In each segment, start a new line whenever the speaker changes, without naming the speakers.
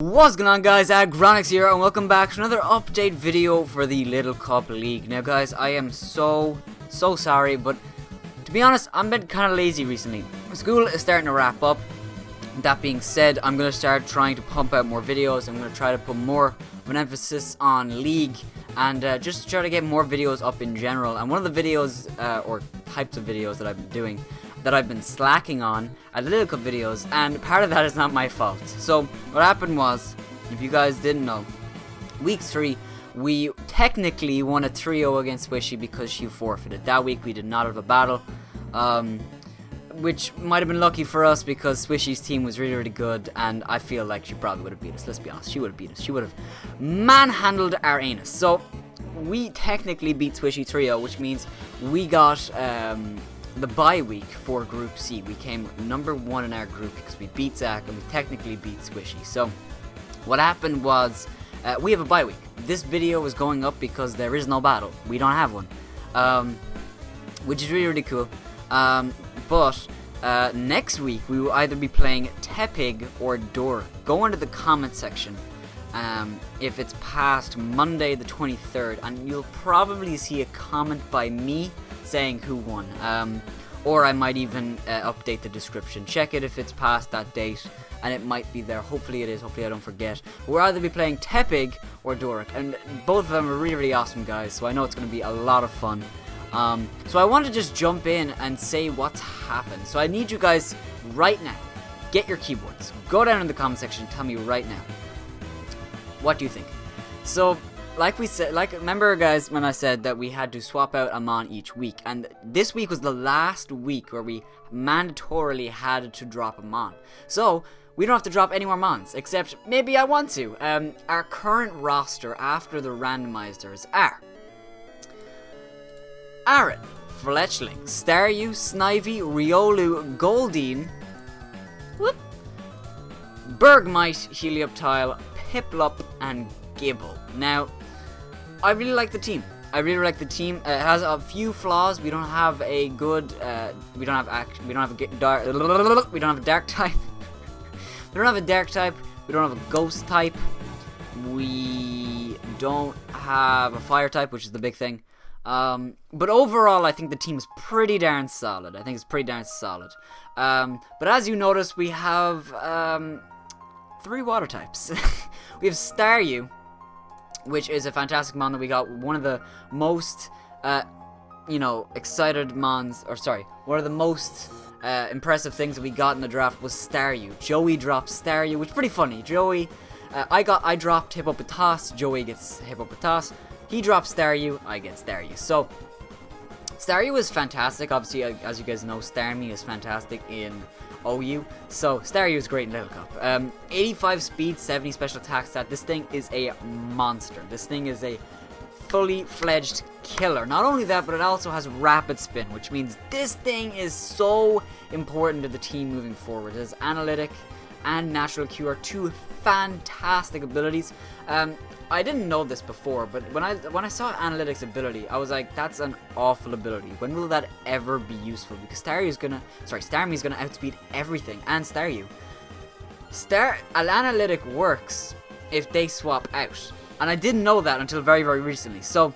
What's going on, guys? Aggronix here, and welcome back to another update video for the Little Cup League. Now guys, I am so sorry, but to be honest, I've been kind of lazy recently. School is starting to wrap up. That being said, I'm going to start trying to pump out more videos. I'm going to try to put more of an emphasis on League and just try to get more videos up in general. And one of the videos, or types of videos that I've been doing, that I've been slacking on are the Little Cup videos, and part of that is not my fault. So what happened was, if you guys didn't know, week 3 we technically won a 3-0 against Swishy because she forfeited. That week we did not have a battle, which might have been lucky for us because Swishy's team was really good, and I feel like she probably would have beat us. Let's be honest, she would have beat us. She would have manhandled our anus. So we technically beat Swishy 3-0, which means we got the bye week for Group C. We came number 1 in our group because we beat Zach and we technically beat Swishy. So what happened was, we have a bye week. This video is going up because there is no battle. We don't have one, which is really cool. But next week we will either be playing Tepig or Dora. Go into the comment section if it's past Monday the 23rd, and you'll probably see a comment by me saying who won, or I might even update the description. Check it if it's past that date, and it might be there. Hopefully it is, hopefully I don't forget. We'll either be playing Tepig or Doric, and both of them are really awesome guys, so I know it's going to be a lot of fun. So I want to just jump in and say what's happened. So I need you guys right now, get your keyboards, go down in the comment section and tell me right now, what do you think? So like we said, remember guys when I said that we had to swap out a mon each week, and this week was the last week where we mandatorily had to drop a mon. So we don't have to drop any more mons, except maybe I want to. Our current roster after the randomizers are Aaron, Fletchling, Staryu, Snivy, Riolu, Goldeen, Bergmite, Helioptile, Piplup, and Gibble. Now, I really like the team. It has a few flaws. We don't have a good. We don't have a dark. We don't have a dark type. We don't have a dark type. We don't have a ghost type. We don't have a fire type, which is the big thing. But overall, I think the team is pretty darn solid. But as you notice, we have 3 water types. We have Staryu, which is a fantastic mon that we got. One of the most, excited mons, or sorry, one of the most impressive things that we got in the draft was Staryu. Joey dropped Staryu, which is pretty funny. Joey, I dropped Hippopotas, Joey gets Hippopotas. He drops Staryu, I get Staryu. So, Staryu is fantastic. Obviously, as you guys know, Starmie is fantastic in OU. So, Staryu is great in Little Cup. 85 speed, 70 special attack stat. This thing is a monster. This thing is a fully fledged killer. Not only that, but it also has rapid spin, which means this thing is so important to the team moving forward. It has analytic and natural cure, 2 fantastic abilities. I didn't know this before, but when I saw Analytics ability, I was like, that's an awful ability. When will that ever be useful? Because Starmie's gonna outspeed everything, and Staryu. Analytic works if they swap out, and I didn't know that until very recently. So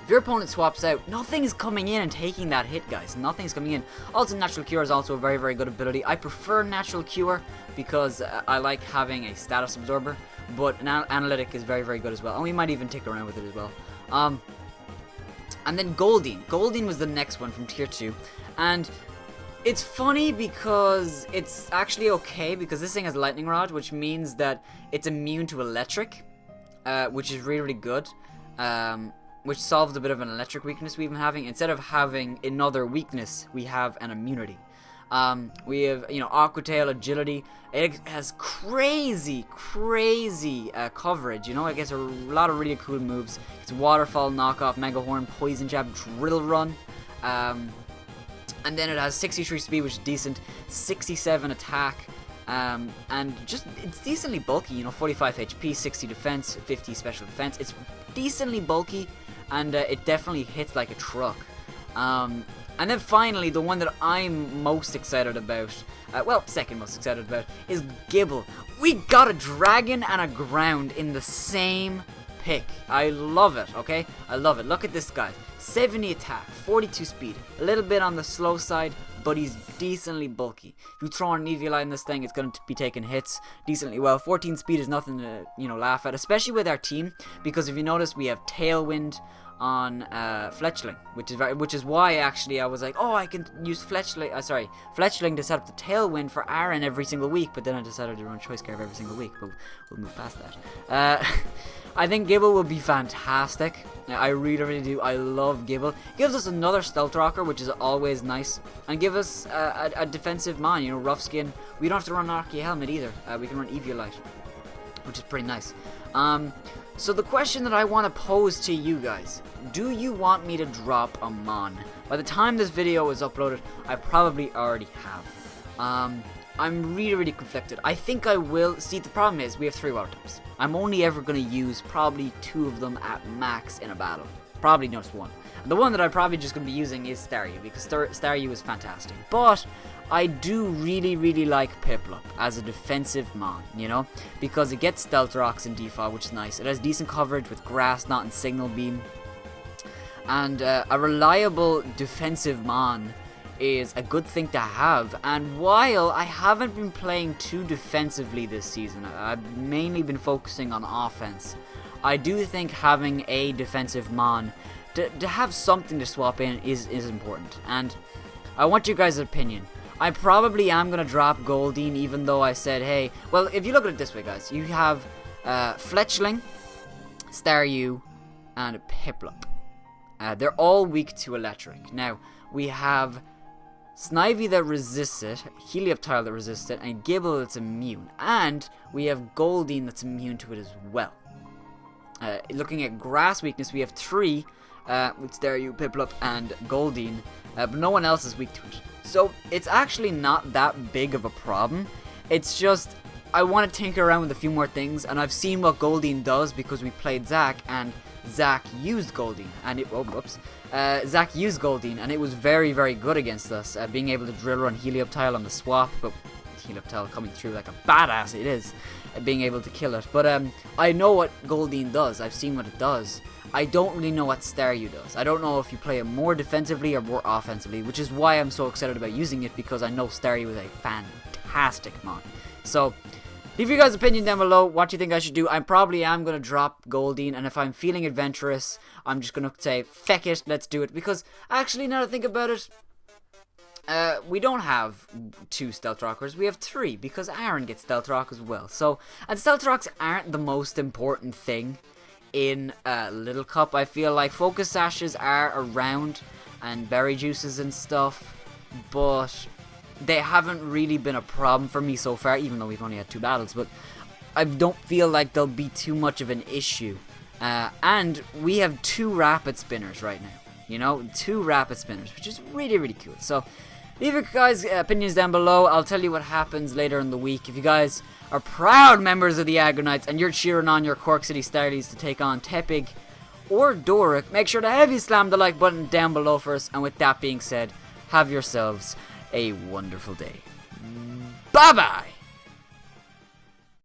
if your opponent swaps out, nothing is coming in and taking that hit, guys. Nothing's coming in. Also, Natural Cure is also a very good ability. I prefer Natural Cure because I like having a status absorber, but Analytic is very good as well, and we might even tick around with it as well. And then Goldeen. Goldeen was the next one from tier 2, and it's funny because it's actually okay because this thing has Lightning Rod, which means that it's immune to electric, which is really good. Which solves a bit of an electric weakness we've been having. Instead of having another weakness, we have an immunity. We have, Aqua Tail, Agility. It has crazy coverage. It gets a lot of really cool moves. It's Waterfall, Knockoff, Mega Horn, Poison Jab, Drill Run. And then it has 63 speed, which is decent. 67 attack. And it's decently bulky. 45 HP, 60 defense, 50 special defense. It's decently bulky, and it definitely hits like a truck. And then finally, the one that I'm most excited about, well, second most excited about, is Gibble. We got a dragon and a ground in the same pick. I love it, okay? I love it. Look at this guy. 70 attack, 42 speed. A little bit on the slow side, but he's decently bulky. If you throw an Eviolite in this thing, it's going to be taking hits decently well. 14 speed is nothing to, laugh at, especially with our team, because if you notice, we have Tailwind on Fletchling, which is why actually I was like, oh, I can use Fletchling to set up the Tailwind for Aaron every single week, but then I decided to run Choice Scarf every single week, but we'll move past that. I think Gibble will be fantastic. I really do. I love Gibble. Gives us another Stealth Rocker, which is always nice, and give us a defensive man, Rough Skin. We don't have to run Archie Helmet either. We can run Eviolite, which is pretty nice. So the question that I want to pose to you guys, do you want me to drop a Mon? By the time this video is uploaded, I probably already have. I'm really conflicted. I think I will. See, the problem is we have 3 water types. I'm only ever going to use probably 2 of them at max in a battle. Probably just 1. And the one that I'm probably just going to be using is Staryu, because Staryu is fantastic. But I do really like Piplup as a defensive Mon, because it gets Stealth Rocks and Default, which is nice. It has decent coverage with Grass, Knot, and Signal Beam. And a reliable defensive Mon is a good thing to have. And while I haven't been playing too defensively this season, I've mainly been focusing on offense, I do think having a defensive Mon to have something to swap in is important. And I want your guys' opinion. I probably am going to drop Goldeen, even though I said, hey, well, if you look at it this way, guys, you have Fletchling, Staryu, and Piplup. They're all weak to Electric. Now, we have Snivy that resists it, Helioptile that resists it, and Gibble that's immune. And we have Goldeen that's immune to it as well. Looking at Grass weakness, we have 3, with Staryu, Piplup, and Goldeen, but no one else is weak to it. So it's actually not that big of a problem. It's just I want to tinker around with a few more things, and I've seen what Goldeen does because we played Zac, and Zac used Goldeen, and Zac used Goldeen, and it was very good against us, being able to drill run Helioptile on the swap, but Helioptile coming through like a badass it is, being able to kill it. But I know what Goldeen does. I've seen what it does. I don't really know what Staryu does. I don't know if you play it more defensively or more offensively, which is why I'm so excited about using it, because I know Staryu is a fantastic Mon. So, leave your guys' opinion down below. What you think I should do. I probably am going to drop Goldeen, and if I'm feeling adventurous, I'm just going to say, feck it, let's do it. Because, actually, now that I think about it, we don't have 2 Stealth Rockers, we have 3, because Aaron gets Stealth Rock as well. So, and Stealth Rocks aren't the most important thing in Little Cup. I feel like Focus Sashes are around, and Berry Juices and stuff, but they haven't really been a problem for me so far, even though we've only had 2 battles, but I don't feel like they'll be too much of an issue. And we have 2 Rapid Spinners right now, 2 Rapid Spinners, which is really cool. So, leave your guys' opinions down below. I'll tell you what happens later in the week. If you guys are proud members of the Aggronix and you're cheering on your Cork City Starlies to take on Tepig or Doric, make sure to heavy slam the like button down below for us. And with that being said, have yourselves a wonderful day. Bye-bye!